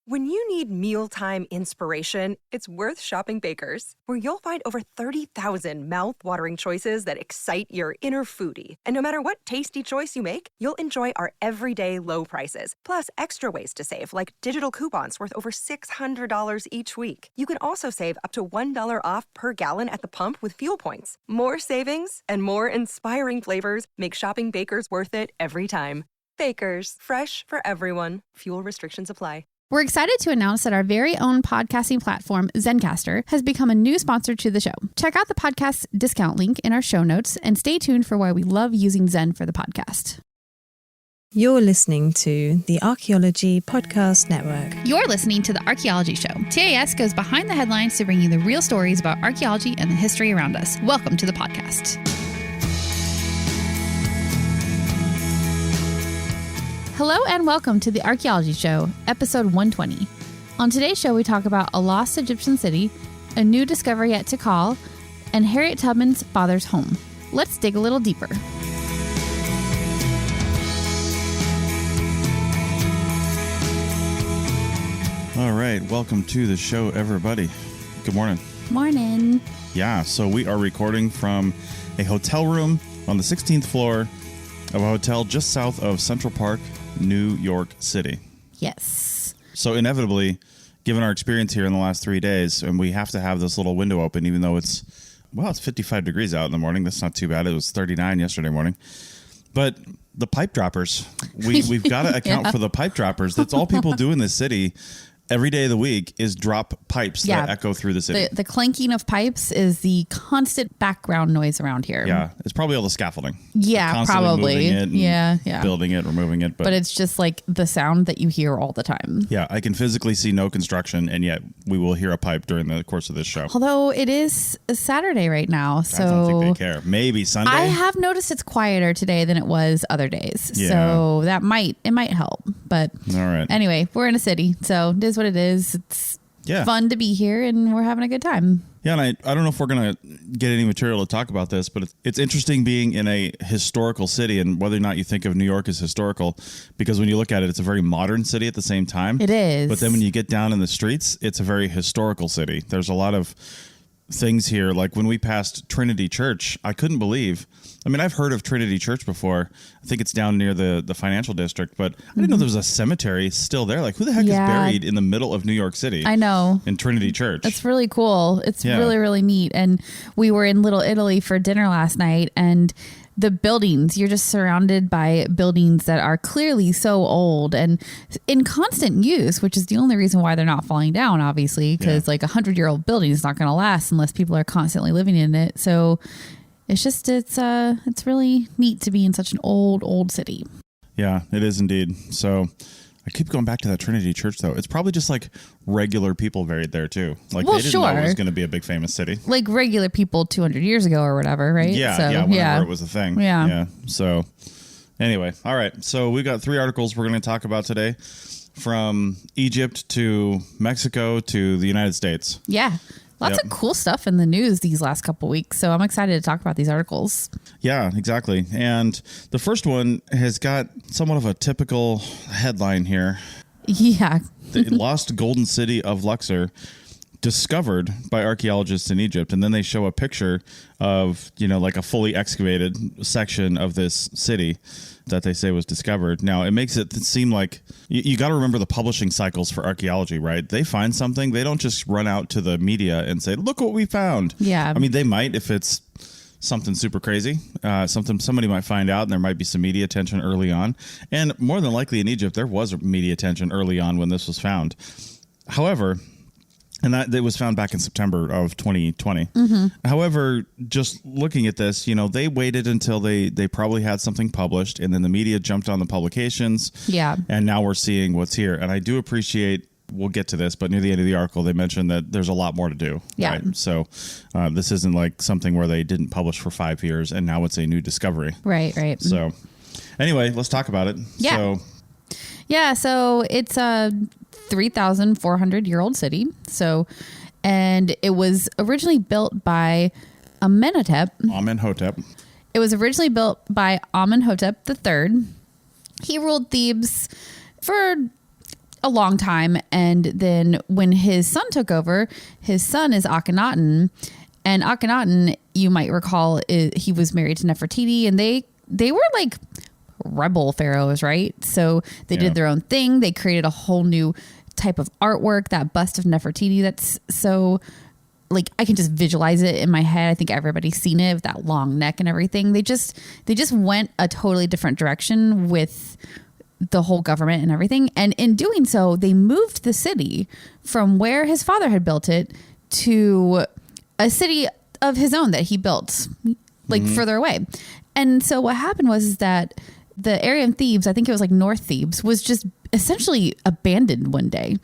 When you need mealtime inspiration, it's worth shopping Baker's, where you'll find over 30,000 mouth-watering choices that excite your inner foodie. And no matter what tasty choice you make, you'll enjoy our everyday low prices, plus extra ways to save, like digital coupons worth over $600 each week. You can also save up to $1 off per gallon at the pump with fuel points. More savings and more inspiring flavors make shopping Baker's worth it every time. Baker's, fresh for everyone. Fuel restrictions apply. We're excited to announce that our very own podcasting platform, Zencastr, has become a new sponsor to the show. Check out the podcast discount link in our show notes and stay tuned for why we love using Zen for the podcast. You're listening to the Archaeology Podcast Network. You're listening to the Archaeology Show. TAS goes behind the headlines to bring you the real stories about archaeology and the history around us. Welcome to the podcast. Hello and welcome to the Archaeology Show, episode 120. On today's show, we talk about a lost Egyptian city, a new discovery at Tikal, and Harriet Tubman's father's home. Let's dig a little deeper. All right, welcome to the show, everybody. Good morning. Morning. Yeah, so we are recording from a hotel room on the 16th floor of a hotel just south of Central Park, New York City. Yes. So inevitably, given our experience here in the last 3 days, and we have to have this little window open, even though it's 55 degrees out in the morning. That's not too bad. It was 39 yesterday morning. But the pipe droppers, we've got to account for the pipe droppers. That's all people do in this city every day of the week is drop pipes that echo through the city. The clanking of pipes is the constant background noise around here. Yeah, it's probably all the scaffolding. Yeah, probably. Yeah. Building it, removing it. But it's just like the sound that you hear all the time. Yeah, I can physically see no construction, and yet we will hear a pipe during the course of this show. Although it is a Saturday right now, so I don't think they care. Maybe Sunday. I have noticed it's quieter today than it was other days. Yeah. So it might help. But all right. Anyway, we're in a city, so it is what it is. It's fun to be here, and we're having a good time. Yeah, and I don't know if we're going to get any material to talk about this, but it's interesting being in a historical city and whether or not you think of New York as historical, because when you look at it, it's a very modern city at the same time. It is. But then when you get down in the streets, it's a very historical city. There's a lot of things here. Like when we passed Trinity Church, I couldn't believe. I mean, I've heard of Trinity Church before. I think it's down near the financial district, but I didn't know there was a cemetery still there. Like, who the heck is buried in the middle of New York City? I know. In Trinity Church. It's really cool. It's really, really neat. And we were in Little Italy for dinner last night, and the buildings, you're just surrounded by buildings that are clearly so old and in constant use, which is the only reason why they're not falling down, obviously, because like 100-year-old building is not going to last unless people are constantly living in it. So it's really neat to be in such an old city. Yeah, it is indeed. So I keep going back to that Trinity Church, though. It's probably just like regular people buried there, too. Like, they didn't know it was going to be a big famous city. Like regular people 200 years ago or whatever, right? Yeah, whenever it was a thing. Yeah. So anyway, all right. So we've got 3 articles we're going to talk about today, from Egypt to Mexico to the United States. Yeah. Lots of cool stuff in the news these last couple weeks. So I'm excited to talk about these articles. Yeah, exactly. And the first one has got somewhat of a typical headline here. Yeah. The lost golden city of Luxor discovered by archaeologists in Egypt. And then they show a picture of, like a fully excavated section of this city that they say was discovered. Now, it makes it seem like you got to remember the publishing cycles for archaeology, right? They find something. They don't just run out to the media and say, look what we found. Yeah. I mean, they might if it's something super crazy, something somebody might find out, and there might be some media attention early on. And more than likely in Egypt, there was media attention early on when this was found. However, and that it was found back in September of 2020. Mm-hmm. However, just looking at this, they waited until they probably had something published, and then the media jumped on the publications. Yeah. And now we're seeing what's here. And I do appreciate, we'll get to this, but near the end of the article, they mentioned that there's a lot more to do. Yeah. Right? So this isn't like something where they didn't publish for 5 years and now it's a new discovery. Right. So anyway, let's talk about it. Yeah. So it's a 3,400-year-old city. And it was originally built by Amenhotep. It was originally built by Amenhotep III. He ruled Thebes for a long time. And then when his son took over, his son is Akhenaten. And Akhenaten, you might recall, he was married to Nefertiti, and they were like rebel pharaohs, right? So they did their own thing. They created a whole new type of artwork, that bust of Nefertiti. That's so, like, I can just visualize it in my head. I think everybody's seen it with that long neck and everything. They just went a totally different direction with the whole government and everything. And in doing so, they moved the city from where his father had built it to a city of his own that he built, like further away. And so what happened was that the area of Thebes, I think it was like North Thebes, was just essentially abandoned one day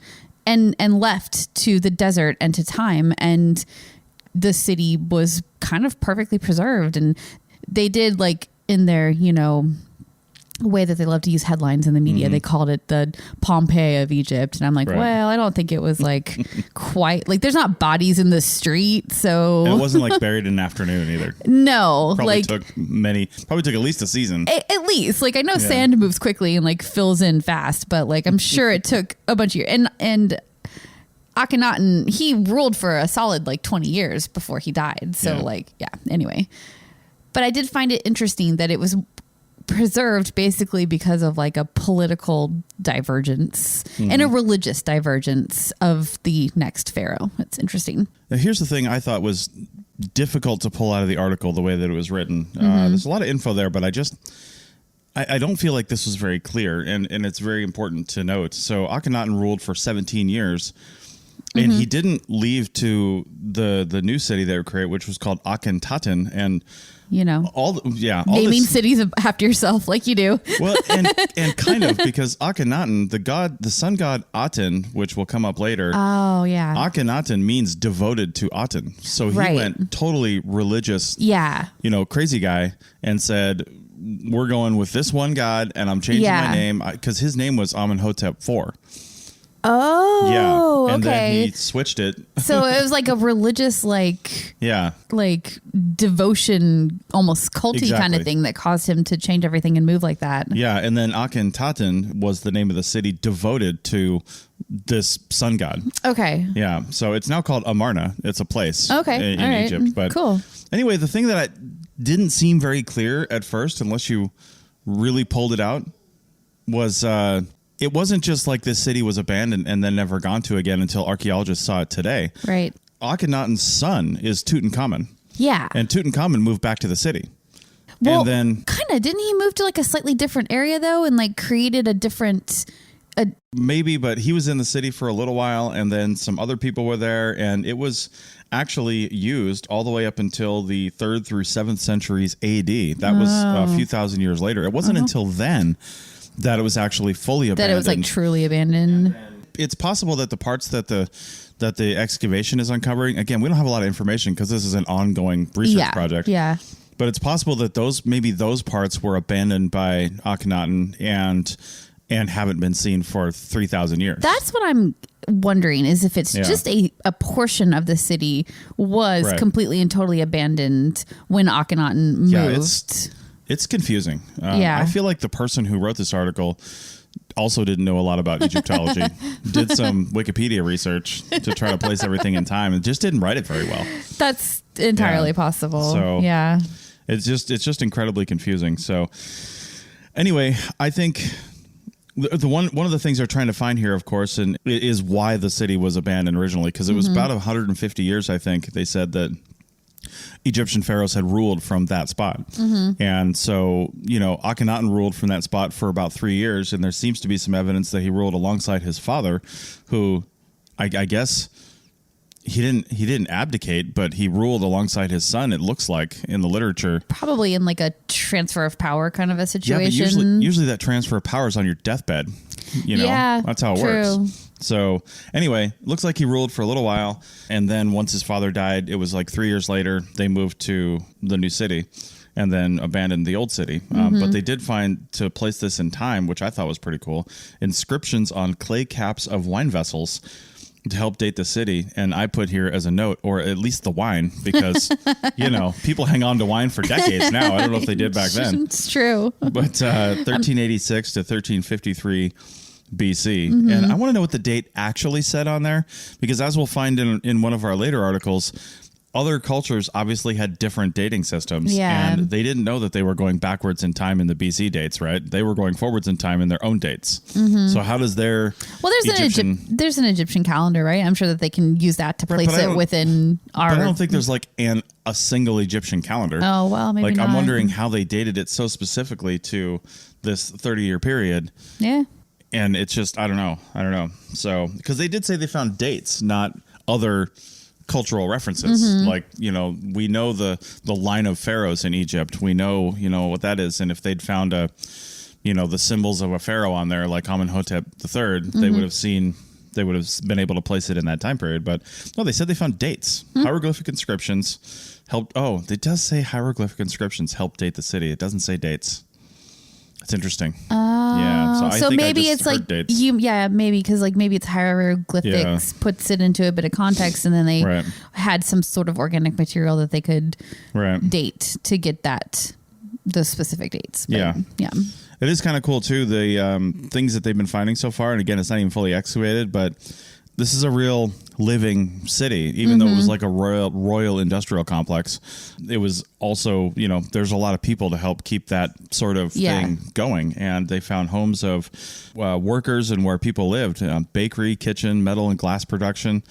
and left to the desert and to time. And the city was kind of perfectly preserved. And they did, like, in their, way that they love to use headlines in the media, they called it the Pompeii of Egypt. And I'm like, well, I don't think it was like quite, like, there's not bodies in the street. So and it wasn't like buried in an afternoon either. No, probably took at least a season. At least, like, I know sand moves quickly and like fills in fast, but like, I'm sure it took a bunch of years. And Akhenaten, he ruled for a solid like 20 years before he died. So anyway, but I did find it interesting that it was preserved basically because of like a political divergence and a religious divergence of the next pharaoh. It's interesting. Now, here's the thing I thought was difficult to pull out of the article, the way that it was written. There's a lot of info there, but I don't feel like this was very clear, and it's very important to note. So Akhenaten ruled for 17 years, and he didn't leave to the new city they were created, which was called Akhenaten, and naming cities after yourself like you do. Well, and kind of, because Akhenaten, the sun god Aten, which will come up later. Oh yeah. Akhenaten means devoted to Aten. So he went totally religious. Yeah. Crazy guy, and said, we're going with this one god, and I'm changing my name, because his name was Amenhotep IV. Oh, yeah. And okay. then he switched it. So it was like a religious, devotion, almost culty kind of thing that caused him to change everything and move like that. Yeah. And then Akhenaten was the name of the city devoted to this sun god. Okay. Yeah. So it's now called Amarna. It's a place in Egypt. But cool. Anyway, the thing that didn't seem very clear at first, unless you really pulled it out, was it wasn't just like this city was abandoned and then never gone to again until archaeologists saw it today. Right. Akhenaten's son is Tutankhamun. Yeah. And Tutankhamun moved back to the city. Well, and then kind of, didn't he move to like a slightly different area though, and like created a different... Maybe, but he was in the city for a little while, and then some other people were there, and it was actually used all the way up until the 3rd through 7th centuries AD. That was a few thousand years later. It wasn't until then that it was actually fully abandoned. That it was like truly abandoned. It's possible that the parts that the excavation is uncovering, again, we don't have a lot of information because this is an ongoing research project. Yeah. But it's possible that those parts were abandoned by Akhenaten and haven't been seen for 3,000 years. That's what I'm wondering, is if it's just a portion of the city was completely and totally abandoned when Akhenaten moved. Yeah, it's confusing. I feel like the person who wrote this article also didn't know a lot about Egyptology, did some Wikipedia research to try to place everything in time, and just didn't write it very well. That's entirely possible. So yeah, it's just incredibly confusing. So anyway, I think the one of the things they're trying to find here, of course, and is why the city was abandoned originally, because it was about 150 years, I think, they said, that Egyptian pharaohs had ruled from that spot. And so, Akhenaten ruled from that spot for about 3 years, and there seems to be some evidence that he ruled alongside his father, who I guess he didn't abdicate, but he ruled alongside his son, it looks like, in the literature. Probably in like a transfer of power kind of a situation. Yeah, but usually that transfer of power is on your deathbed. Yeah, that's how it works. So anyway, looks like he ruled for a little while, and then once his father died, it was like 3 years later, they moved to the new city and then abandoned the old city. But they did find, to place this in time, which I thought was pretty cool, inscriptions on clay caps of wine vessels to help date the city. And I put here as a note, or at least the wine, because, people hang on to wine for decades now. I don't know if they did back then. It's true. But 1386 to 1353, BC. And I want to know what the date actually said on there, because as we'll find in one of our later articles, other cultures obviously had different dating systems, and they didn't know that they were going backwards in time in the BC dates, right? They were going forwards in time in their own dates. So how does their there's an Egyptian calendar, right? I'm sure that they can use that to place it within our. But I don't think there's like a single Egyptian calendar. Oh well, maybe not. I'm wondering how they dated it so specifically to this 30-year period. Yeah. And it's just I don't know. So because they did say they found dates, not other cultural references. Like, we know the line of pharaohs in Egypt. We know, what that is. And if they'd found the symbols of a pharaoh on there, like Amenhotep III, they would have been able to place it in that time period. But no, they said they found dates. Hieroglyphic inscriptions helped. Oh, it does say hieroglyphic inscriptions help date the city. It doesn't say dates. It's interesting. Yeah. So maybe it's like dates. Maybe because maybe it's hieroglyphics puts it into a bit of context, and then they had some sort of organic material that they could date to get those specific dates. But, yeah. It is kind of cool too. The things that they've been finding so far, and again, it's not even fully excavated, but this is a real living city, even though it was like a royal industrial complex. It was also, there's a lot of people to help keep that sort of thing going. And they found homes of workers and where people lived, bakery, kitchen, metal and glass production,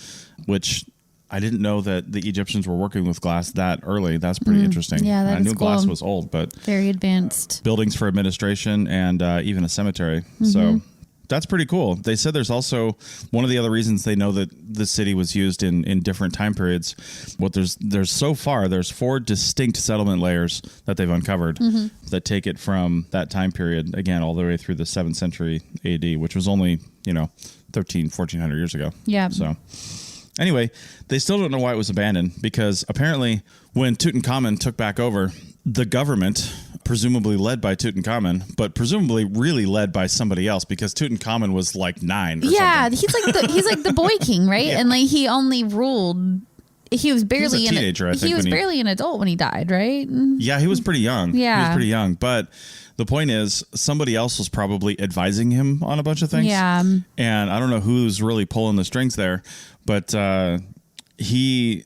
which I didn't know that the Egyptians were working with glass that early. That's pretty interesting. Yeah, I knew glass was old, but very advanced. Buildings for administration and even a cemetery. So that's pretty cool. They said there's also one of the other reasons they know that the city was used in different time periods. There's so far, there's 4 distinct settlement layers that they've uncovered that take it from that time period, again, all the way through the 7th century AD, which was only, 1,400 years ago. Yeah. So anyway, they still don't know why it was abandoned, because apparently when Tutankhamun took back over, the government, presumably led by Tutankhamun, but presumably really led by somebody else, because Tutankhamun was like 9 or something. he's like the boy king, right? And he only ruled. He was barely he was a teenager. he was barely an adult when he died, right? Yeah, he was pretty young. Yeah, he was pretty young. But the point is, somebody else was probably advising him on a bunch of things. Yeah, and I don't know who's really pulling the strings there, but he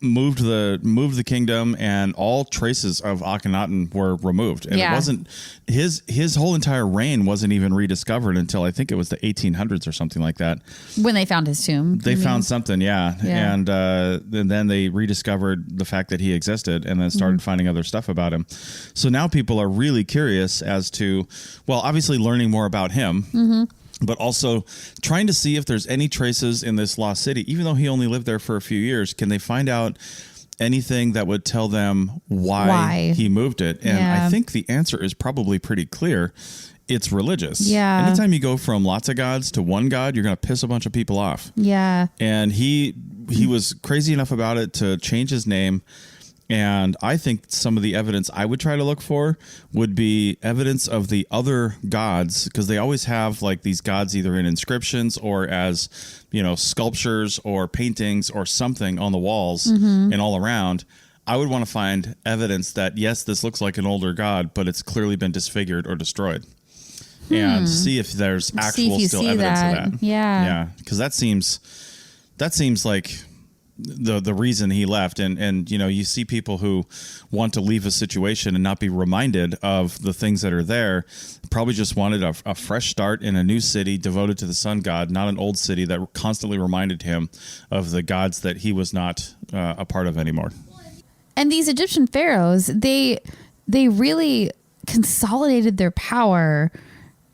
moved the kingdom, and all traces of Akhenaten were removed. And it wasn't his whole entire reign wasn't even rediscovered until I think it was the 1800s or something like that. When they found his tomb. They found something, and then they rediscovered the fact that he existed, and then started finding other stuff about him. So now people are really curious as to, well, obviously learning more about him. But also trying to see if there's any traces in this lost city. Even though he only lived there for a few years, can they find out anything that would tell them why he moved it? And I think the answer is probably pretty clear. It's religious. Yeah. Anytime you go from lots of gods to one god, you're going to piss a bunch of people off. Yeah. And he was crazy enough about it to change his name. And I think some of the evidence I would try to look for would be evidence of the other gods, because they always have like these gods either in inscriptions or as, sculptures or paintings or something on the walls and all around. I would want to find evidence that, yes, this looks like an older god, but it's clearly been disfigured or destroyed. And see if there's actual still evidence of that. Yeah. Yeah. Because that seems like the reason he left. And you see people who want to leave a situation and not be reminded of the things that are there, probably just wanted a fresh start in a new city devoted to the sun god, not an old city that constantly reminded him of the gods that he was not a part of anymore. And these Egyptian pharaohs, they really consolidated their power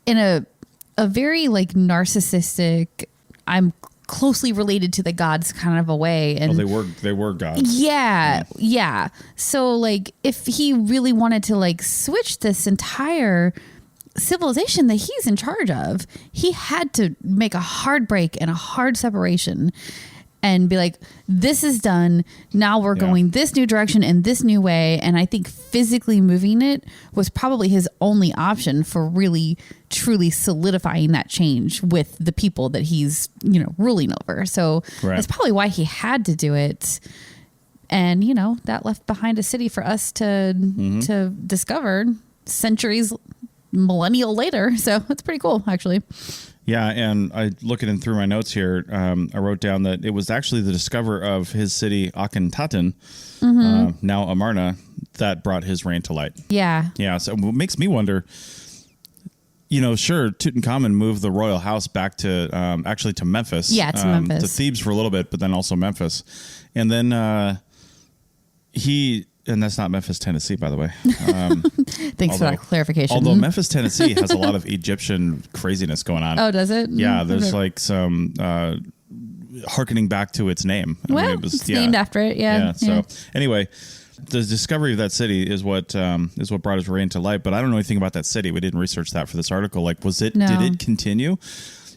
in a very like narcissistic, I'm closely related to the gods kind of a way. And they were gods. Yeah. So like if he really wanted to like switch this entire civilization that he's in charge of, he had to make a hard break and a hard separation and be like, this is done. Now we're going this new direction and this new way. And I think physically moving it was probably his only option for really, truly solidifying that change with the people that he's, ruling over. So that's probably why he had to do it. And, that left behind a city for us to discover centuries, millennial later. So it's pretty cool, actually. Yeah, and I looking through my notes here, I wrote down that it was actually the discoverer of his city, Akhenaten, now Amarna, that brought his reign to light. Yeah. Yeah, so it makes me wonder, sure, Tutankhamun moved the royal house back to, actually to Memphis. Yeah, to Memphis. To Thebes for a little bit, but then also Memphis. And then and that's not Memphis, Tennessee, by the way. Thanks for that clarification. Although Memphis, Tennessee has a lot of Egyptian craziness going on. Oh, does it? Yeah, there's like some hearkening back to its name. It's named after it. Yeah. So anyway, the discovery of that city is what brought his reign to light. But I don't know anything about that city. We didn't research that for this article. Like, did it continue?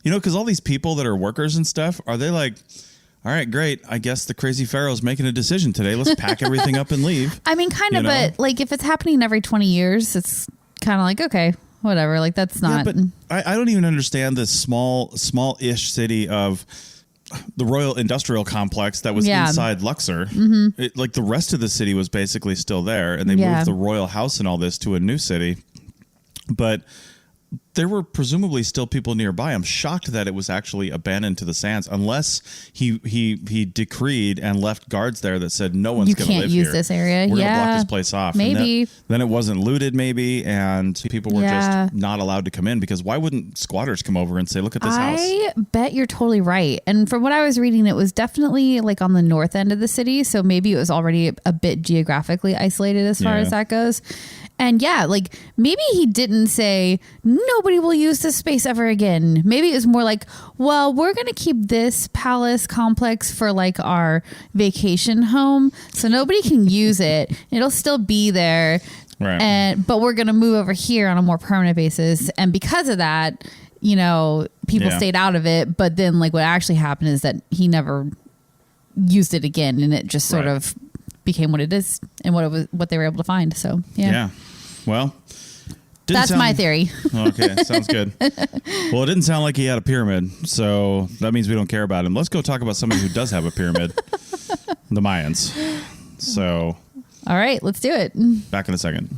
Because all these people that are workers and stuff, are they like, all right, great. I guess the crazy pharaoh's making a decision today. Let's pack everything up and leave. I mean, kind of, but like if it's happening every 20 years, it's kind of like, okay, whatever. Like that's not. Yeah, but I don't even understand this small-ish city of the Royal Industrial Complex that was inside Luxor. Like the rest of the city was basically still there, and they moved the royal house and all this to a new city. But there were presumably still people nearby. I'm shocked that it was actually abandoned to the sands, unless he decreed and left guards there that said no one's going to live here. You can't use this area. We're going to block this place off. Maybe. And then it wasn't looted, maybe, and people were just not allowed to come in, because why wouldn't squatters come over and say, look at this house? I bet you're totally right. And from what I was reading, it was definitely like on the north end of the city. So maybe it was already a bit geographically isolated as far as that goes. And like maybe he didn't say nobody will use this space ever again. Maybe it was more like, well, we're going to keep this palace complex for like our vacation home, so nobody can use it. It'll still be there. Right. But we're going to move over here on a more permanent basis. And because of that, people stayed out of it. But then like what actually happened is that he never used it again, and it just sort of became what it is and what they were able to find. So yeah. Well, that's my theory. Okay, sounds good. Well, it didn't sound like he had a pyramid, so that means we don't care about him. Let's go talk about somebody who does have a pyramid, the Mayans. So, all right, let's do it. Back in a second.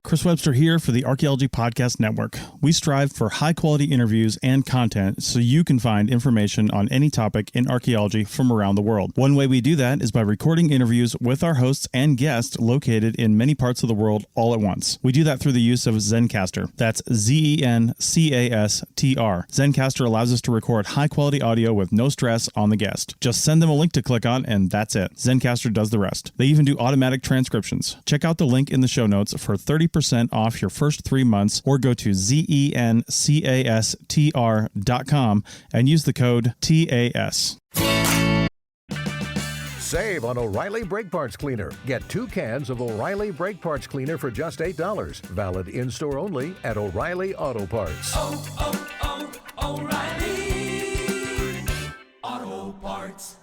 Chris Webster here for the Archaeology Podcast Network. We strive for high-quality interviews and content so you can find information on any topic in archaeology from around the world. One way we do that is by recording interviews with our hosts and guests located in many parts of the world all at once. We do that through the use of Zencastr. That's Zencastr. Zencastr allows us to record high-quality audio with no stress on the guest. Just send them a link to click on, and that's it. Zencastr does the rest. They even do automatic transcriptions. Check out the link in the show notes for 30% off your first 3 months, or go to zencastr.com and use the code TAS. Save on O'Reilly Brake Parts Cleaner. Get 2 cans of O'Reilly Brake Parts Cleaner for just $8. Valid in-store only at O'Reilly Auto Parts. O'Reilly Auto Parts.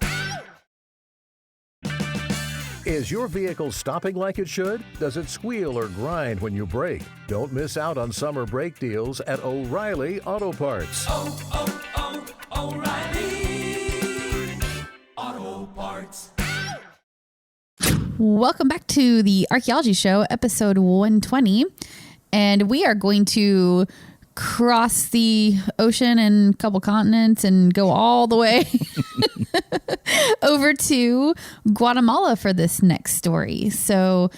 Is your vehicle stopping like it should? Does it squeal or grind when you brake? Don't miss out on summer brake deals at O'Reilly Auto Parts. O'Reilly Auto Parts. Welcome back to the Archaeology Show, episode 120. And we are going to cross the ocean and a couple continents and go all the way over to Guatemala for this next story. So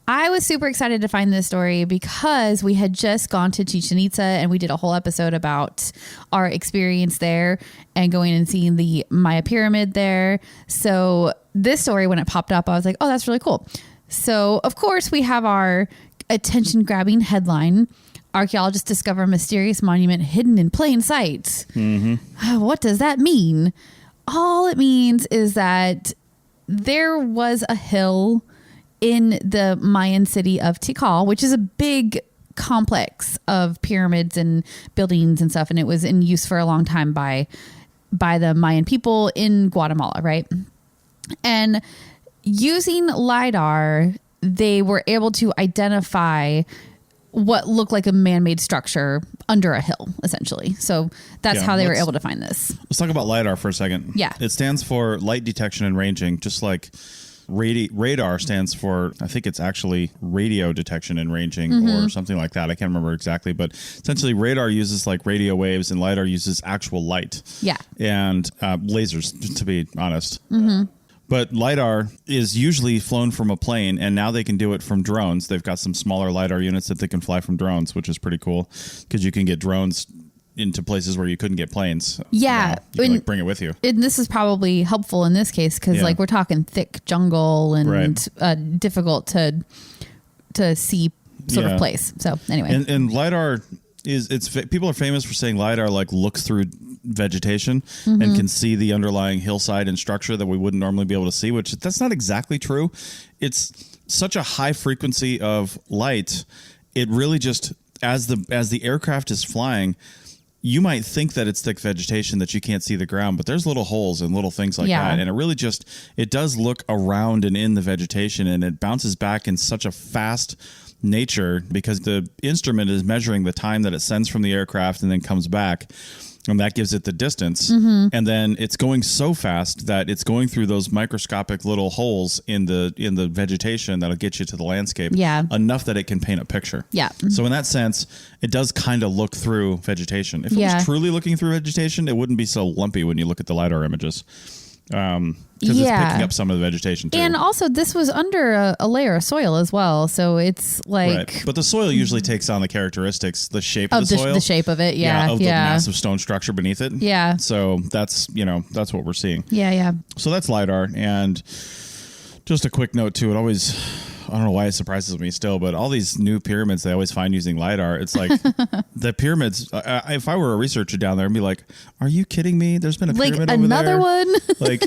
I was super excited to find this story because we had just gone to Chichen Itza and we did a whole episode about our experience there and going and seeing the Maya pyramid there. So this story, when it popped up, I was like, oh, that's really cool. So of course we have our attention grabbing headline: archaeologists discover mysterious monument hidden in plain sight. Mm-hmm. What does that mean? All it means is that there was a hill in the Mayan city of Tikal, which is a big complex of pyramids and buildings and stuff. And it was in use for a long time by the Mayan people in Guatemala, right? And using LiDAR, they were able to identify what looked like a man-made structure under a hill, essentially. So that's how they were able to find this. Let's talk about LiDAR for a second. Yeah. It stands for light detection and ranging, just like radar stands for, I think it's actually radio detection and ranging or something like that. I can't remember exactly, but essentially radar uses like radio waves and LiDAR uses actual light. Yeah. And lasers, to be honest. But LiDAR is usually flown from a plane, and now they can do it from drones. They've got some smaller LiDAR units that they can fly from drones, which is pretty cool because you can get drones into places where you couldn't get planes. Yeah. You can, like, bring it with you. And this is probably helpful in this case because like we're talking thick jungle and difficult to see sort of place. So anyway. And LiDAR people are famous for saying LiDAR like looks through vegetation and can see the underlying hillside and structure that we wouldn't normally be able to see, which that's not exactly true. It's such a high frequency of light. It really just, as the aircraft is flying, you might think that it's thick vegetation that you can't see the ground, but there's little holes and little things like that. And it really just, it does look around and in the vegetation, and it bounces back in such a fast nature because the instrument is measuring the time that it sends from the aircraft and then comes back. And that gives it the distance. And then it's going so fast that it's going through those microscopic little holes in the vegetation that'll get you to the landscape enough that it can paint a picture. Yeah. So in that sense, it does kind of look through vegetation. If it was truly looking through vegetation, it wouldn't be so lumpy when you look at the LiDAR images. Because it's picking up some of the vegetation too. And also this was under a layer of soil as well. So it's like... Right. But the soil usually takes on the characteristics, the shape of the soil. The shape of it, of the massive stone structure beneath it. Yeah. So that's what we're seeing. Yeah. So that's LiDAR. And just a quick note too, I don't know why it surprises me still, but all these new pyramids they always find using LiDAR. It's like the pyramids. If I were a researcher down there, I'd be like, "Are you kidding me? There's been a pyramid over there. Another one." Like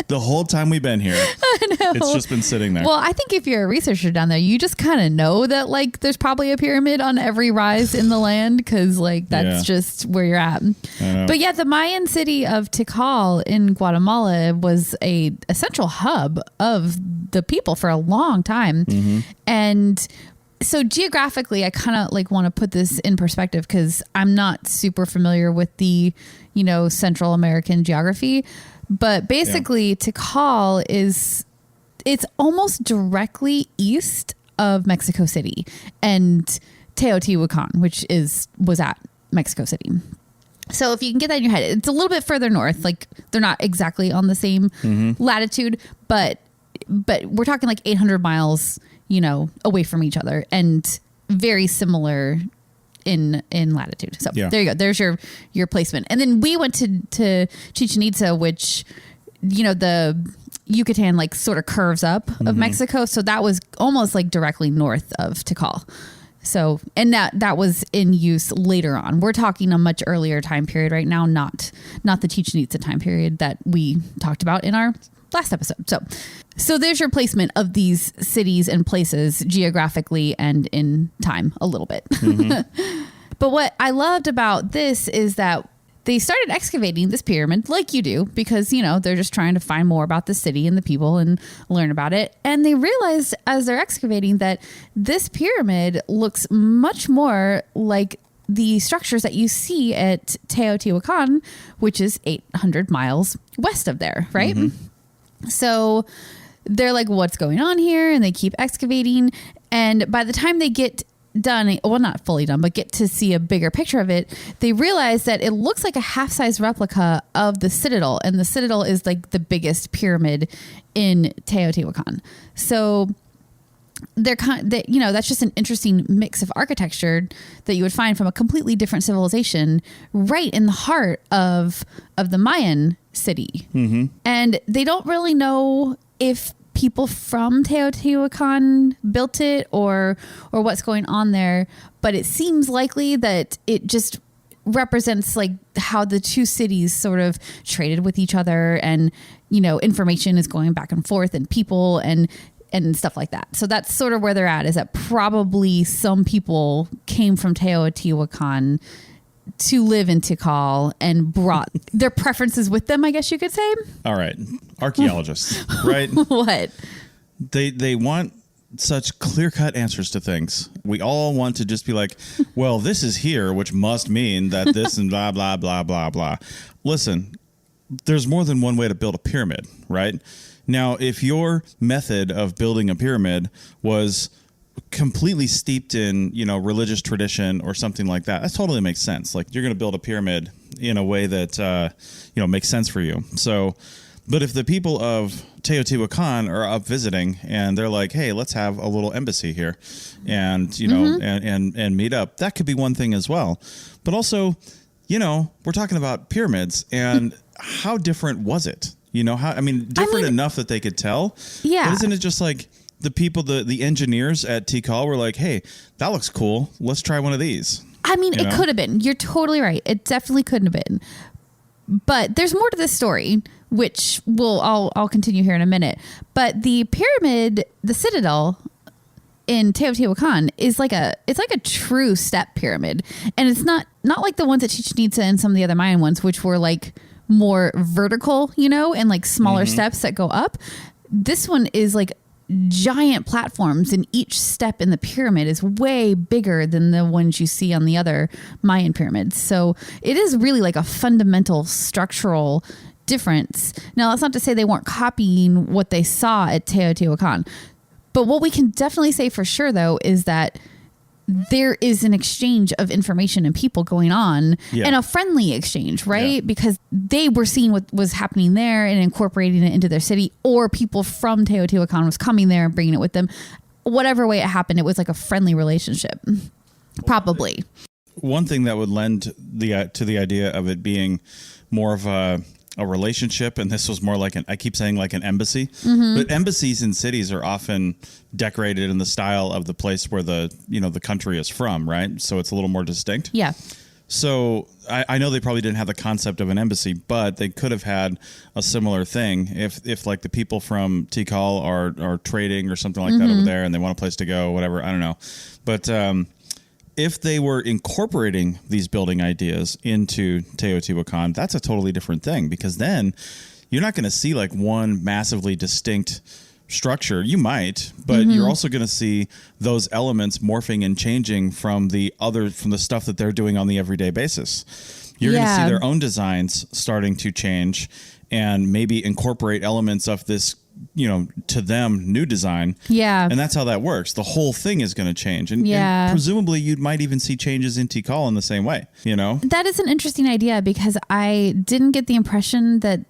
the whole time we've been here, I know. It's just been sitting there. Well, I think if you're a researcher down there, you just kind of know that like there's probably a pyramid on every rise in the land because like that's just where you're at. But yeah, the Mayan city of Tikal in Guatemala was a central hub of the people for a long time. And so geographically, I kind of like want to put this in perspective because I'm not super familiar with the, Central American geography, but basically Tikal it's almost directly east of Mexico City and Teotihuacan, which was at Mexico City. So if you can get that in your head, it's a little bit further north, like they're not exactly on the same latitude, but we're talking like 800 miles, away from each other and very similar in latitude. So there you go. There's your placement. And then we went to Chichen Itza, which, the Yucatan like sort of curves up of Mexico. So that was almost like directly north of Tikal. So, and that was in use later on. We're talking a much earlier time period right now, not the Chichen Itza time period that we talked about in our last episode. So there's your placement of these cities and places geographically and in time a little bit. But what I loved about this is that they started excavating this pyramid like you do because, they're just trying to find more about the city and the people and learn about it. And they realized as they're excavating that this pyramid looks much more like the structures that you see at Teotihuacan, which is 800 miles west of there, right? So they're like, what's going on here? And they keep excavating. And by the time they get done, well, not fully done, but get to see a bigger picture of it, they realize that it looks like a half-size replica of the Citadel. And the Citadel is like the biggest pyramid in Teotihuacan. So they're that's just an interesting mix of architecture that you would find from a completely different civilization right in the heart of the Mayan city. And they don't really know if people from Teotihuacan built it or what's going on there, but it seems likely that it just represents like how the two cities sort of traded with each other and information is going back and forth and people and stuff like that. So that's sort of where they're at, is that probably some people came from Teotihuacan to live in Tikal and brought their preferences with them, I guess you could say. All right. Archaeologists, right? What? They want such clear-cut answers to things. We all want to just be like, well, this is here, which must mean that this and blah, blah, blah, blah, blah. Listen, there's more than one way to build a pyramid, right? Now, if your method of building a pyramid was completely steeped in, religious tradition or something like that totally makes sense. Like, you're going to build a pyramid in a way that, makes sense for you. So, but if the people of Teotihuacan are up visiting and they're like, hey, let's have a little embassy here and, and meet up, that could be one thing as well. But also, we're talking about pyramids, and how different was it? Different enough that they could tell. Yeah. But isn't it just like the people, the engineers at Tikal were like, hey, that looks cool. Let's try one of these. It could have been. You're totally right. It definitely couldn't have been. But there's more to this story, which I'll continue here in a minute. But the pyramid, the citadel in Teotihuacan is like a true step pyramid. And it's not like the ones at Chichen Itza and some of the other Mayan ones, which were like more vertical, and like smaller steps that go up. This one is like giant platforms, and each step in the pyramid is way bigger than the ones you see on the other Mayan pyramids. So it is really like a fundamental structural difference. Now, that's not to say they weren't copying what they saw at Teotihuacan. But what we can definitely say for sure, though, is that there is an exchange of information and people going on, and a friendly exchange, right? Yeah. Because they were seeing what was happening there and incorporating it into their city, or people from Teotihuacan was coming there and bringing it with them. Whatever way it happened, it was like a friendly relationship, probably. One thing that would lend to the idea of it being more of a relationship, and this was more like I keep saying like an embassy, but embassies in cities are often decorated in the style of the place where the country is from, right? So it's a little more distinct. Yeah. So I know they probably didn't have the concept of an embassy, but they could have had a similar thing if like the people from Tikal are trading or something like that over there, and they want a place to go, whatever. I don't know, but if they were incorporating these building ideas into Teotihuacan, that's a totally different thing, because then you're not going to see like one massively distinct structure. You might, but you're also going to see those elements morphing and changing from the stuff that they're doing on the everyday basis. You're going to see their own designs starting to change and maybe incorporate elements of this, to them, new design. Yeah. And that's how that works. The whole thing is going to change. And presumably you might even see changes in Tikal in the same way, That is an interesting idea, because I didn't get the impression that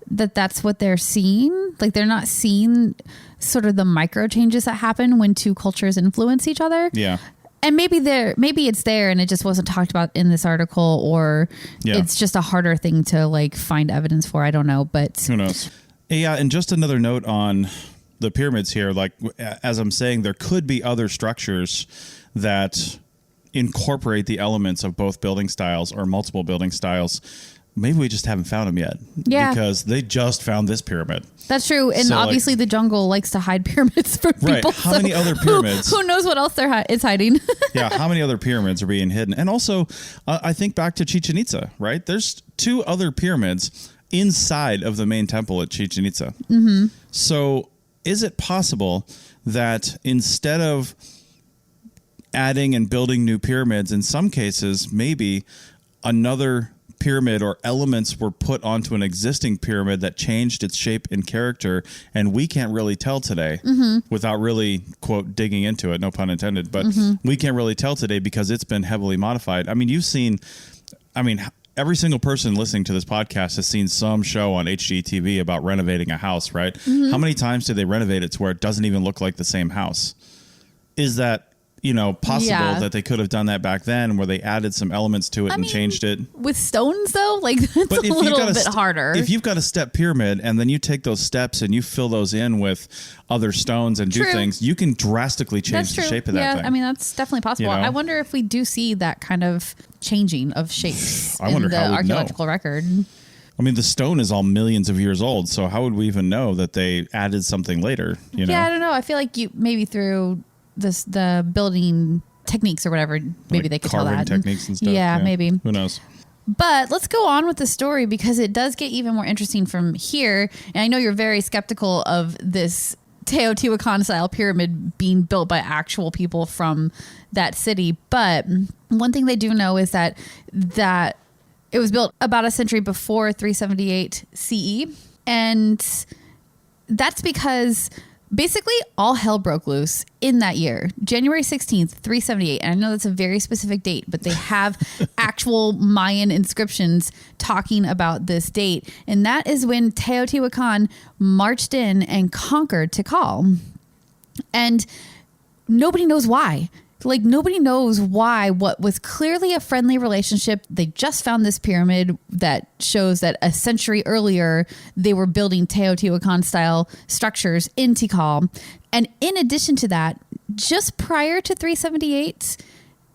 that's what they're seeing. Like, they're not seeing sort of the micro changes that happen when two cultures influence each other. Yeah. And maybe it's there and it just wasn't talked about in this article, or it's just a harder thing to like find evidence for. I don't know, but who knows? Yeah. And just another note on the pyramids here, like as I'm saying, there could be other structures that incorporate the elements of both building styles or multiple building styles. Maybe we just haven't found them yet. Yeah. Because they just found this pyramid. That's true. And so, obviously the jungle likes to hide pyramids from people. How many other pyramids? Who knows what else is hiding? Yeah. How many other pyramids are being hidden? And also, I think back to Chichen Itza, right? There's 2 other pyramids inside of the main temple at Chichen Itza. So is it possible that instead of adding and building new pyramids, in some cases, maybe another pyramid or elements were put onto an existing pyramid that changed its shape and character, and we can't really tell today without really, quote, digging into it, no pun intended, but we can't really tell today because it's been heavily modified. I mean, every single person listening to this podcast has seen some show on HGTV about renovating a house, right? How many times did they renovate it to where it doesn't even look like the same house? Is that possible that they could have done that back then, where they added some elements to it and changed it with stones, though? Like, that's a little bit harder. If you've got a step pyramid and then you take those steps and you fill those in with other stones and do things, you can drastically change the shape of that thing. I mean, that's definitely possible. I wonder if we do see that kind of changing of shapes in the archaeological record. I mean, the stone is all millions of years old, so how would we even know that they added something later? Yeah, I don't know. I feel like maybe through the building techniques or whatever, maybe like they could tell that. Techniques and stuff. Yeah, maybe. Who knows? But let's go on with the story, because it does get even more interesting from here. And I know you're very skeptical of this Teotihuacan style pyramid being built by actual people from that city. But one thing they do know is that It was built about a century before 378 CE. And that's because basically all hell broke loose in that year, January 16th, 378. And I know that's a very specific date, but they have actual Mayan inscriptions talking about this date. And that is when Teotihuacan marched in and conquered Tikal. And nobody knows why. Like, nobody knows why what was clearly a friendly relationship. They just found this pyramid that shows that a century earlier, they were building Teotihuacan style structures in Tikal. And in addition to that, just prior to 378,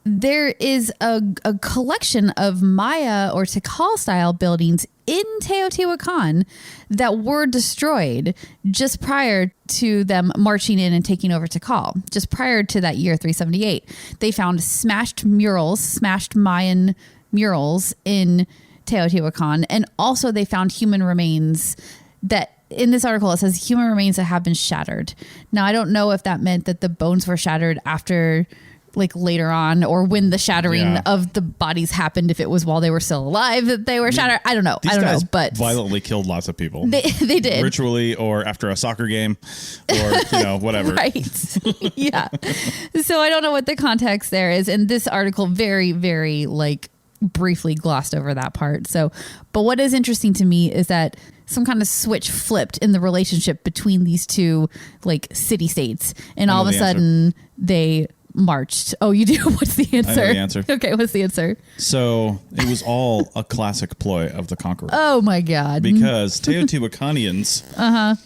there is a collection of Maya or Tikal style buildings in Teotihuacan that were destroyed just prior to them marching in and taking over Tikal. Just prior to that year, 378, they found smashed Mayan murals in Teotihuacan. And also they found human remains that, in this article, it says human remains that have been shattered. Now, I don't know if that meant that the bones were shattered after, like, later on, or when the shattering of the bodies happened, if it was while they were still alive that they were shattered. I don't know. But violently killed lots of people. They did. Ritually, or after a soccer game, or, whatever. Right. Yeah. So I don't know what the context there is. And this article very, very, briefly glossed over that part. So, but what is interesting to me is that some kind of switch flipped in the relationship between these two, city states. And all of a sudden they marched. Oh, you do? What's the answer? I know the answer. Okay, what's the answer? So it was all a classic ploy of the conqueror. Oh my God. Because Teotihuacanians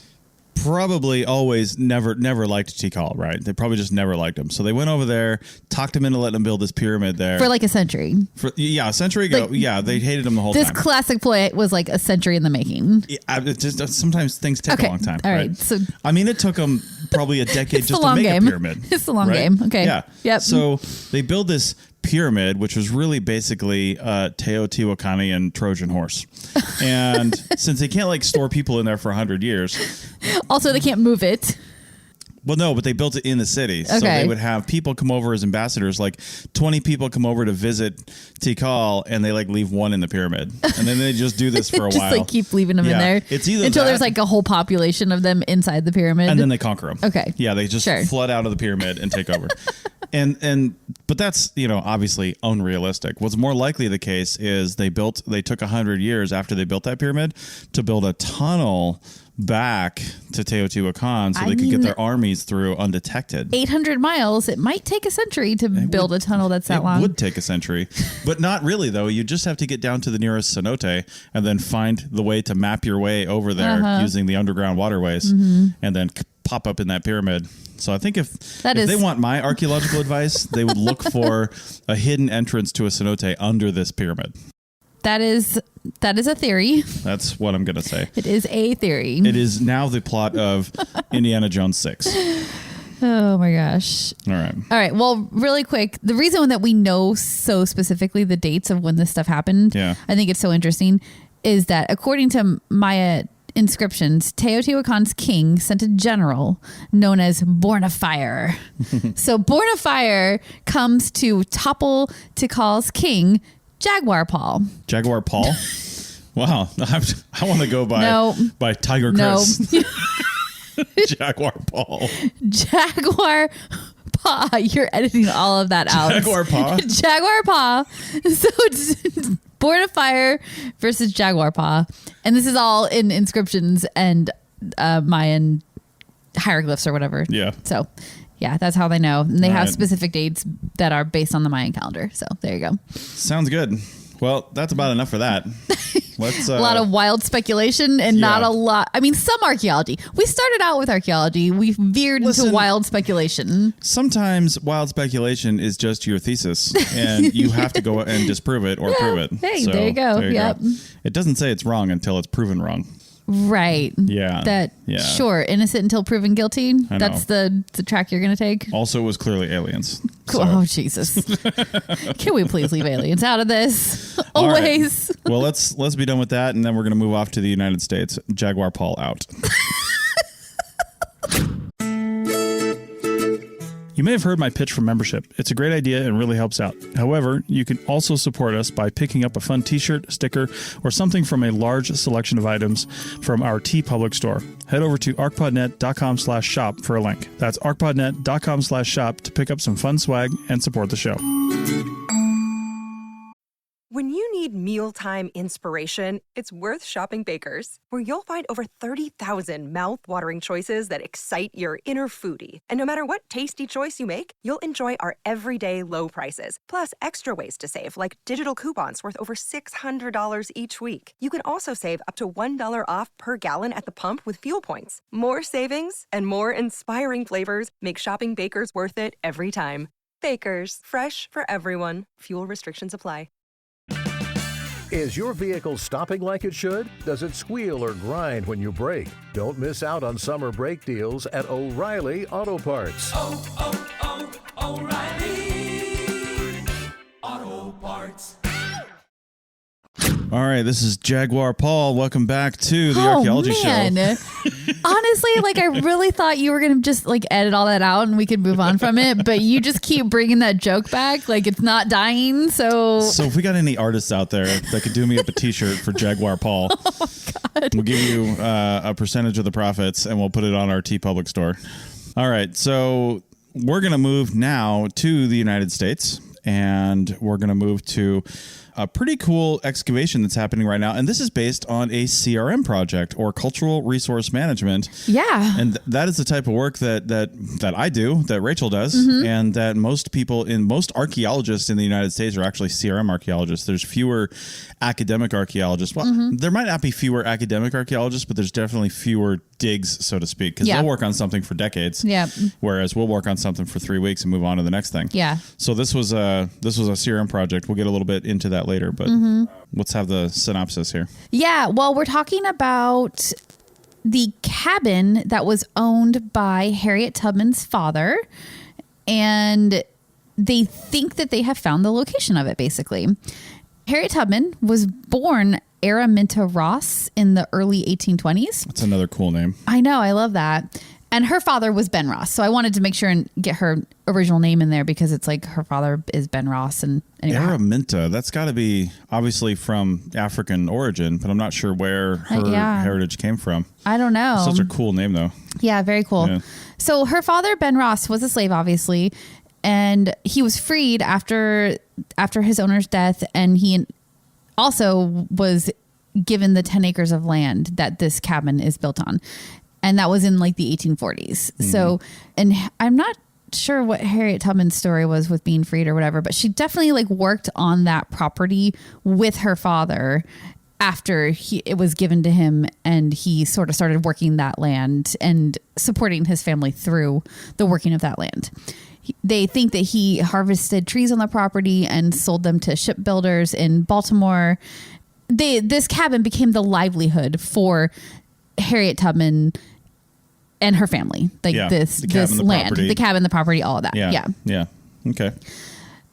probably always never liked Tikal, right? They probably just never liked him. So they went over there, talked him into letting them build this pyramid there. For a century. A century ago. They hated him the whole time. This classic ploy was a century in the making. It's just, sometimes things take a long time. All right. So I mean, it took them probably a decade just to make a pyramid. It's a long game. Okay. Yeah. Yep. So they build this pyramid, which was really basically a Teotihuacanian Trojan horse. And since they can't store people in there for 100 years. Also, they can't move it. Well, no, but they built it in the city. Okay. So they would have people come over as ambassadors, 20 people come over to visit Tikal, and they leave one in the pyramid. And then they just do this for a while. Just keep leaving them in there. It's either until there's a whole population of them inside the pyramid. And then they conquer them. Okay. Yeah, they just flood out of the pyramid and take over. But that's, obviously unrealistic. What's more likely the case is they took 100 years after they built that pyramid to build a tunnel back to Teotihuacan so they could get their armies through undetected. 800 miles. It might take a century to build a tunnel that's that long. It would take a century, but not really, though. You just have to get down to the nearest cenote and then find the way to map your way over there using the underground waterways and then pop up in that pyramid. So I think if they want my archaeological advice, they would look for a hidden entrance to a cenote under this pyramid. That is a theory. That's what I'm going to say. It is a theory. It is now the plot of Indiana Jones 6. Oh my gosh. All right. Well, really quick, the reason that we know so specifically the dates of when this stuff happened, I think it's so interesting, is that according to Maya inscriptions, Teotihuacan's king sent a general known as Born of Fire. So Born of Fire comes to topple Tikal's king, Jaguar Paul. Jaguar Paul? Wow. I want to go by Tiger Chris. No. Jaguar Paul. Jaguar Paw. You're editing all of that out. Jaguar Paw? Jaguar Paw. So it's Born of Fire versus Jaguar Paw. And this is all in inscriptions and Mayan hieroglyphs or whatever. Yeah. So yeah, that's how they know. And they have specific dates that are based on the Mayan calendar. So there you go. Sounds good. Well, that's about enough for that. Let's a lot of wild speculation and not a lot. I mean, some archaeology. We started out with archaeology. We veered into wild speculation. Sometimes wild speculation is just your thesis, and you have to go and disprove it or prove it. Hey, so, there you go. Yep. It doesn't say it's wrong until it's proven wrong. Right. Yeah. Sure. Innocent until proven guilty. That's the track you're going to take. Also, it was clearly aliens. Cool. So. Oh, Jesus. Can we please leave aliens out of this? Always. Right. Well, let's be done with that. And then we're going to move off to the United States. Jaguar Paul out. You may have heard my pitch for membership. It's a great idea and really helps out. However, you can also support us by picking up a fun t-shirt, sticker, or something from a large selection of items from our TeePublic store. Head over to arcpodnet.com/shop for a link. That's arcpodnet.com/shop to pick up some fun swag and support the show. When you need mealtime inspiration, it's worth shopping Baker's, where you'll find over 30,000 mouth-watering choices that excite your inner foodie. And no matter what tasty choice you make, you'll enjoy our everyday low prices, plus extra ways to save, like digital coupons worth over $600 each week. You can also save up to $1 off per gallon at the pump with fuel points. More savings and more inspiring flavors make shopping Baker's worth it every time. Baker's, fresh for everyone. Fuel restrictions apply. Is your vehicle stopping like it should? Does it squeal or grind when you brake? Don't miss out on summer brake deals at O'Reilly Auto Parts. O'Reilly Auto Parts. All right, this is Jaguar Paul. Welcome back to the Archaeology Show. Honestly, like I really thought you were going to just like edit all that out and we could move on from it, but you just keep bringing that joke back like it's not dying. So if we got any artists out there that could do me up a t-shirt for Jaguar Paul, we'll give you a percentage of the profits and we'll put it on our TeePublic store. All right, so we're going to move now to the United States, and we're going to move to a pretty cool excavation that's happening right now. And this is based on a CRM project, or cultural resource management. Yeah. And that is the type of work that I do, that Rachel does, and that most archaeologists in the United States are actually CRM archaeologists. There's fewer academic archaeologists. Well, there might not be fewer academic archaeologists, but there's definitely fewer digs, so to speak, because they'll work on something for decades. Yeah. Whereas we'll work on something for 3 weeks and move on to the next thing. Yeah. So this was a CRM project. We'll get a little bit into that later, but let's have the synopsis here. Yeah. Well, we're talking about the cabin that was owned by Harriet Tubman's father, and they think that they have found the location of it, basically. Harriet Tubman was born Araminta Ross in the early 1820s. That's another cool name. I know. I love that. And her father was Ben Ross. So I wanted to make sure and get her original name in there because it's like her father is Ben Ross. And anyway. Araminta, that's got to be obviously from African origin, but I'm not sure where her heritage came from. I don't know. Such a cool name, though. Yeah, very cool. Yeah. So her father, Ben Ross, was a slave, obviously. And he was freed after his owner's death. And he also was given the 10 acres of land that this cabin is built on. And that was in like the 1840s. So, and I'm not sure what Harriet Tubman's story was with being freed or whatever, but she definitely like worked on that property with her father after it was given to him, and he sort of started working that land and supporting his family through the working of that land. They think that he harvested trees on the property and sold them to shipbuilders in Baltimore. This cabin became the livelihood for Harriet Tubman and her family. Like this land, the cabin, the property, all of that. Yeah. Okay.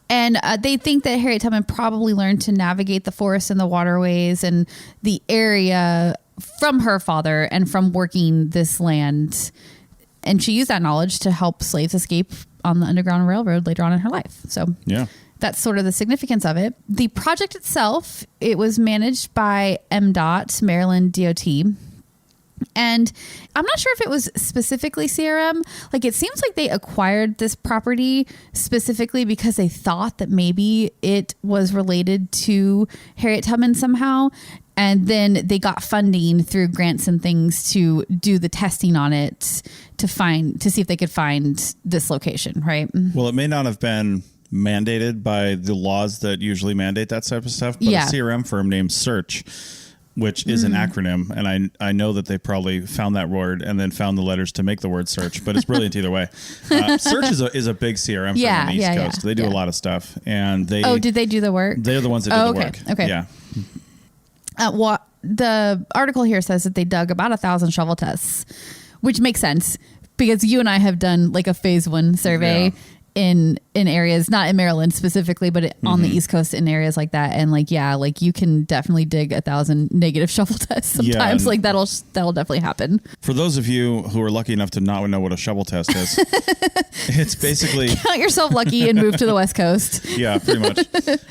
And they think that Harriet Tubman probably learned to navigate the forests and the waterways and the area from her father and from working this land. And she used that knowledge to help slaves escape on the Underground Railroad later on in her life. So that's sort of the significance of it. The project itself, it was managed by MDOT, Maryland DOT. And I'm not sure if it was specifically CRM. Like, it seems like they acquired this property specifically because they thought that maybe it was related to Harriet Tubman somehow. And then they got funding through grants and things to do the testing on it to see if they could find this location, right? Well, it may not have been mandated by the laws that usually mandate that type of stuff, but a CRM firm named Search, which is an acronym, and I know that they probably found that word and then found the letters to make the word search, but it's brilliant either way. Search is a big CRM firm on the East Coast. They do a lot of stuff, and they did they do the work? They're the ones that did the work. Okay. Yeah. The article here says that they dug about 1,000 shovel tests, which makes sense because you and I have done like a phase 1 survey. in areas, not in Maryland specifically, but on the East Coast in areas like that. And like, yeah, like you can definitely dig 1,000 negative shovel tests sometimes. Like that'll definitely happen. For those of you who are lucky enough to not know what a shovel test is, it's basically count yourself lucky and move to the West Coast. Yeah, pretty much.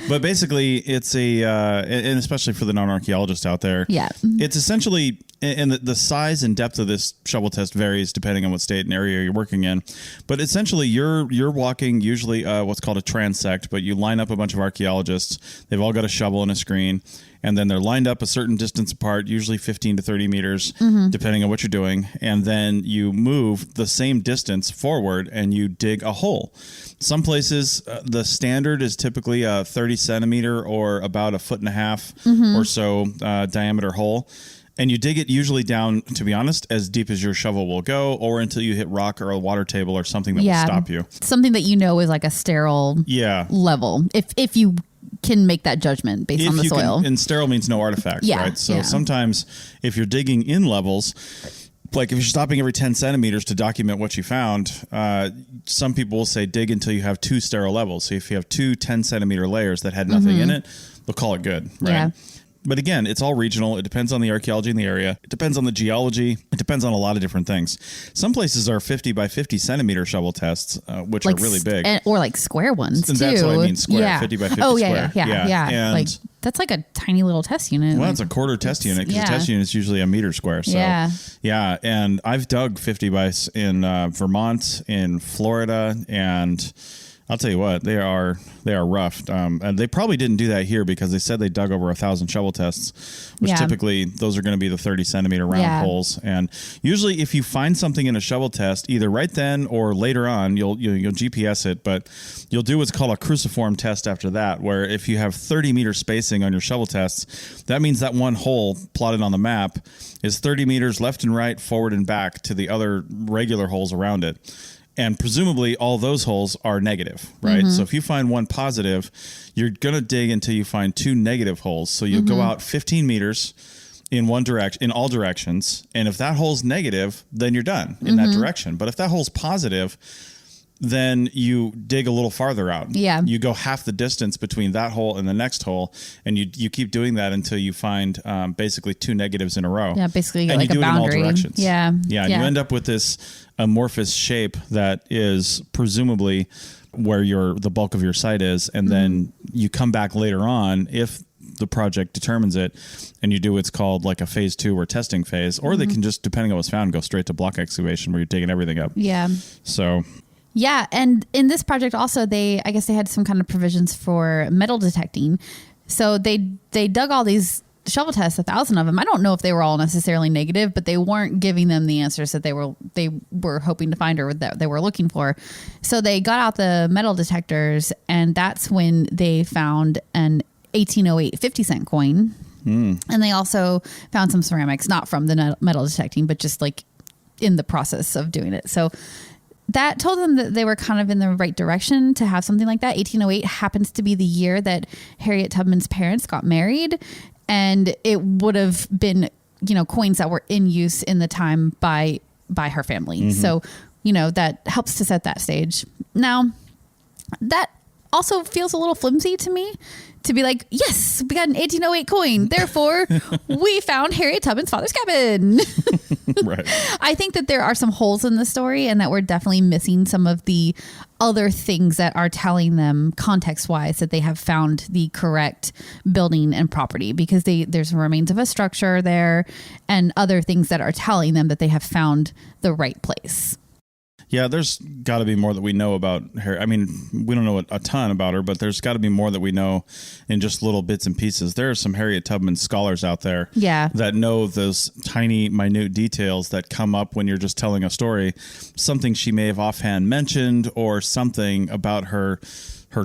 But basically it's and especially for the non-archaeologists out there, it's essentially, and the size and depth of this shovel test varies depending on what state and area you're working in. But essentially, you're walking usually what's called a transect, but you line up a bunch of archaeologists. They've all got a shovel and a screen, and then they're lined up a certain distance apart, usually 15 to 30 meters, depending on what you're doing. And then you move the same distance forward and you dig a hole. Some places, the standard is typically a 30 centimeter or about 1.5 feet or so diameter hole. And you dig it usually down, to be honest, as deep as your shovel will go, or until you hit rock or a water table or something that will stop you. Something that you know is like a sterile level. If you can make that judgment based on the soil. And sterile means no artifacts, right? So sometimes if you're digging in levels, like if you're stopping every 10 centimeters to document what you found, some people will say dig until you have 2 sterile levels. So if you have 2 10-centimeter layers that had nothing in it, they'll call it good, right? Yeah. But again, it's all regional. It depends on the archaeology in the area. It depends on the geology. It depends on a lot of different things. Some places are 50 by 50 centimeter shovel tests, which are really big. Or like square ones, too. That's what I mean, square, 50 by 50 square. Yeah. And like, that's like a tiny little test unit. Well, it's a quarter test unit because a test unit is usually a meter square. So, yeah. And I've dug 50 by in Vermont, in Florida, and I'll tell you what, they are rough. And they probably didn't do that here because they said they dug over 1,000 shovel tests, which typically those are going to be the 30 centimeter round holes. And usually if you find something in a shovel test, either right then or later on, you'll GPS it, but you'll do what's called a cruciform test after that, where if you have 30 meter spacing on your shovel tests, that means that one hole plotted on the map is 30 meters left and right, forward and back to the other regular holes around it. And presumably all those holes are negative, right? So if you find one positive, you're going to dig until you find 2 negative holes. So you'll go out 15 meters in one direction, in all directions. And if that hole's negative, then you're done in that direction. But if that hole's positive, then you dig a little farther out. Yeah. You go half the distance between that hole and the next hole, and you keep doing that until you find basically 2 negatives in a row. Yeah, basically and like you do a boundary. It in all directions. Yeah. And you end up with this amorphous shape that is presumably where the bulk of your site is, and then you come back later on if the project determines it, and you do what's called like a phase 2 or testing phase, or they can just, depending on what's found, go straight to block excavation where you're digging everything up. Yeah. So... Yeah, and in this project also, I guess they had some kind of provisions for metal detecting. So they dug all these shovel tests, 1,000 of them. I don't know if they were all necessarily negative, but they weren't giving them the answers that they were hoping to find or that they were looking for. So they got out the metal detectors, and that's when they found an 1808 50-cent coin. And they also found some ceramics, not from the metal detecting, but just like in the process of doing it. So that told them that they were kind of in the right direction to have something like that. 1808 happens to be the year that Harriet Tubman's parents got married, and it would have been, coins that were in use in the time by her family. So, that helps to set that stage. Now, that also feels a little flimsy to me, to be like, yes, we got an 1808 coin. Therefore, we found Harriet Tubman's father's cabin. Right. I think that there are some holes in the story, and that we're definitely missing some of the other things that are telling them context wise that they have found the correct building and property, because there's remains of a structure there and other things that are telling them that they have found the right place. Yeah, there's got to be more that we know about her. I mean, we don't know a ton about her, but there's got to be more that we know in just little bits and pieces. There are some Harriet Tubman scholars out there that know those tiny, minute details that come up when you're just telling a story, something she may have offhand mentioned, or something about her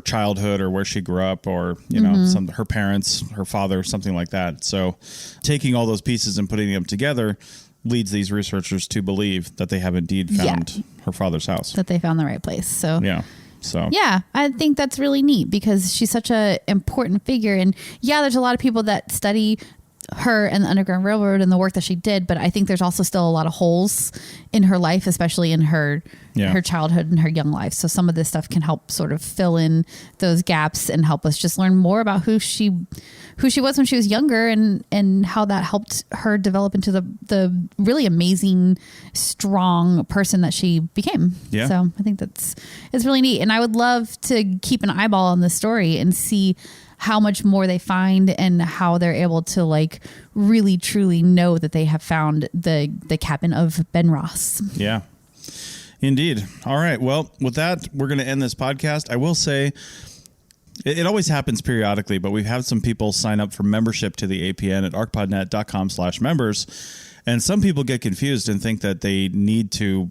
childhood or where she grew up, or, her parents, her father, something like that. So taking all those pieces and putting them together leads these researchers to believe that they have indeed found her father's house. That they found the right place. So yeah, I think that's really neat because she's such a important figure. And there's a lot of people that study her and the Underground Railroad and the work that she did, but I think there's also still a lot of holes in her life, especially in her childhood and her young life. So some of this stuff can help sort of fill in those gaps and help us just learn more about who she was when she was younger and how that helped her develop into the really amazing, strong person that she became. Yeah. So I think it's really neat. And I would love to keep an eyeball on this story and see how much more they find and how they're able to like really truly know that they have found the cabin of Ben Ross. Yeah, indeed. All right. Well, with that, we're going to end this podcast. I will say it always happens periodically, but we've had some people sign up for membership to the APN at arcpodnet.com/members. And some people get confused and think that they need to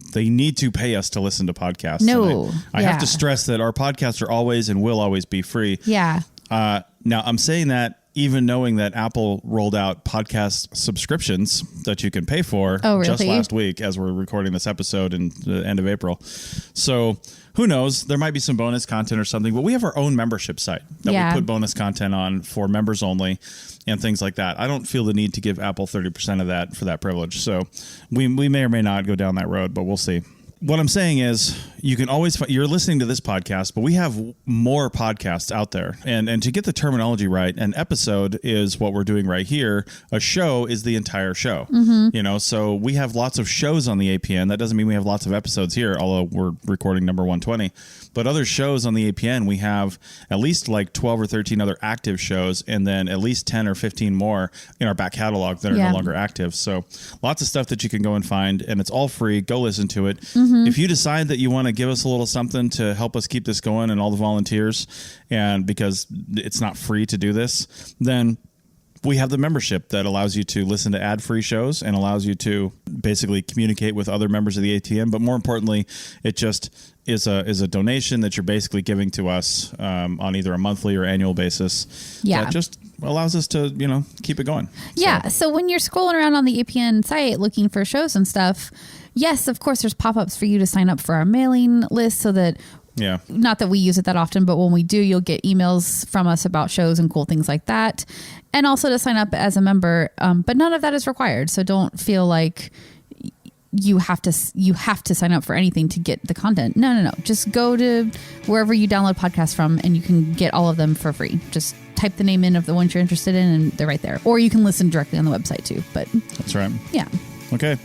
pay us to listen to podcasts. No. I have to stress that our podcasts are always and will always be free. Yeah. Now, I'm saying that even knowing that Apple rolled out podcast subscriptions that you can pay for just last week as we're recording this episode in the end of April. So who knows? There might be some bonus content or something, but we have our own membership site that we put bonus content on for members only and things like that. I don't feel the need to give Apple 30% of that for that privilege. So we may or may not go down that road, but we'll see. What I'm saying is you can always you're listening to this podcast, but we have more podcasts out there. And to get the terminology right, an episode is what we're doing right here. A show is the entire show. You know, so we have lots of shows on the APN. That doesn't mean we have lots of episodes here, although we're recording number 120. But other shows on the APN, we have at least like 12 or 13 other active shows, and then at least 10 or 15 more in our back catalog that are no longer active. So lots of stuff that you can go and find, and it's all free. Go listen to it. If you decide that you want to give us a little something to help us keep this going and all the volunteers, and because it's not free to do this, then we have the membership that allows you to listen to ad-free shows and allows you to basically communicate with other members of the ATM. But more importantly, it just is a donation that you're basically giving to us on either a monthly or annual basis. Yeah. That just allows us to, keep it going. Yeah. So when you're scrolling around on the APN site looking for shows and stuff, yes, of course, there's pop-ups for you to sign up for our mailing list so that not that we use it that often, but when we do, you'll get emails from us about shows and cool things like that. And also to sign up as a member. But none of that is required. So don't feel like you have to sign up for anything to get the content. No. Just go to wherever you download podcasts from and you can get all of them for free. Just type the name in of the ones you're interested in and they're right there. Or you can listen directly on the website too. But that's right. Yeah. Okay.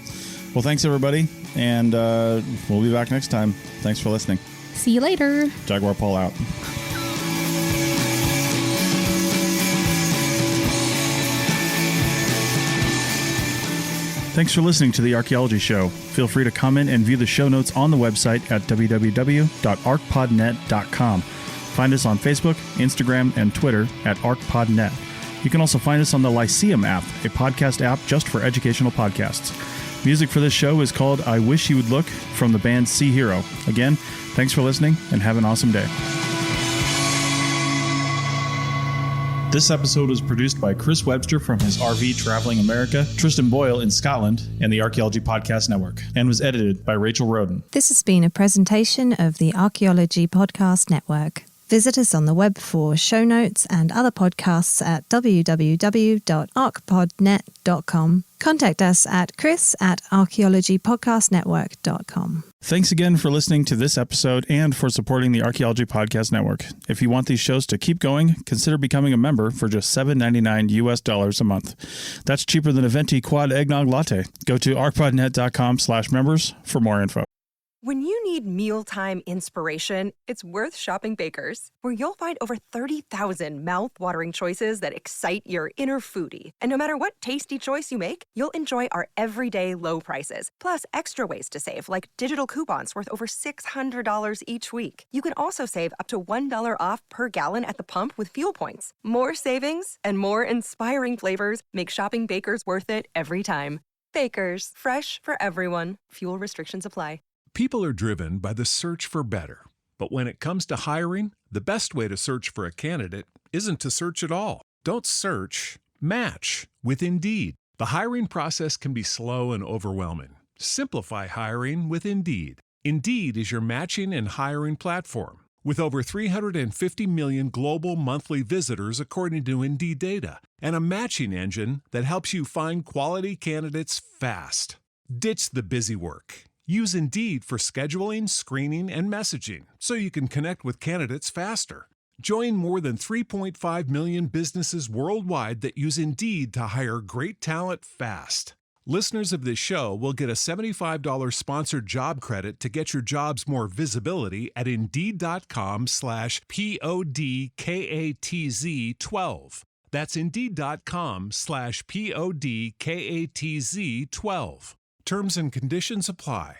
Well, thanks everybody. And we'll be back next time. Thanks for listening. See you later. Jaguar Paul out. Thanks for listening to The Archaeology Show. Feel free to comment and view the show notes on the website at www.arcpodnet.com. Find us on Facebook, Instagram, and Twitter at ArcPodNet. You can also find us on the Lyceum app, a podcast app just for educational podcasts. Music for this show is called I Wish You Would Look from the band Sea Hero. Again, thanks for listening and have an awesome day. This episode was produced by Chris Webster from his RV Traveling America, Tristan Boyle in Scotland, and the Archaeology Podcast Network, and was edited by Rachel Roden. This has been a presentation of the Archaeology Podcast Network. Visit us on the web for show notes and other podcasts at www.archpodnet.com. Contact us at chris@archaeologypodcastnetwork.com. Thanks again for listening to this episode and for supporting the Archaeology Podcast Network. If you want these shows to keep going, consider becoming a member for just $7.99 a month. That's cheaper than a venti quad eggnog latte. Go to arcpodnet.com/members for more info. When you need mealtime inspiration, it's worth shopping Baker's, where you'll find over 30,000 mouth-watering choices that excite your inner foodie. And no matter what tasty choice you make, you'll enjoy our everyday low prices, plus extra ways to save, like digital coupons worth over $600 each week. You can also save up to $1 off per gallon at the pump with fuel points. More savings and more inspiring flavors make shopping Baker's worth it every time. Baker's, fresh for everyone. Fuel restrictions apply. People are driven by the search for better. But when it comes to hiring, the best way to search for a candidate isn't to search at all. Don't search, match with Indeed. The hiring process can be slow and overwhelming. Simplify hiring with Indeed. Indeed is your matching and hiring platform With over 350 million global monthly visitors according to Indeed data, and a matching engine that helps you find quality candidates fast. Ditch the busy work. Use Indeed for scheduling, screening, and messaging so you can connect with candidates faster. Join more than 3.5 million businesses worldwide that use Indeed to hire great talent fast. Listeners of this show will get a $75 sponsored job credit to get your jobs more visibility at Indeed.com/PODKATZ12. That's Indeed.com/PODKATZ12. Terms and conditions apply.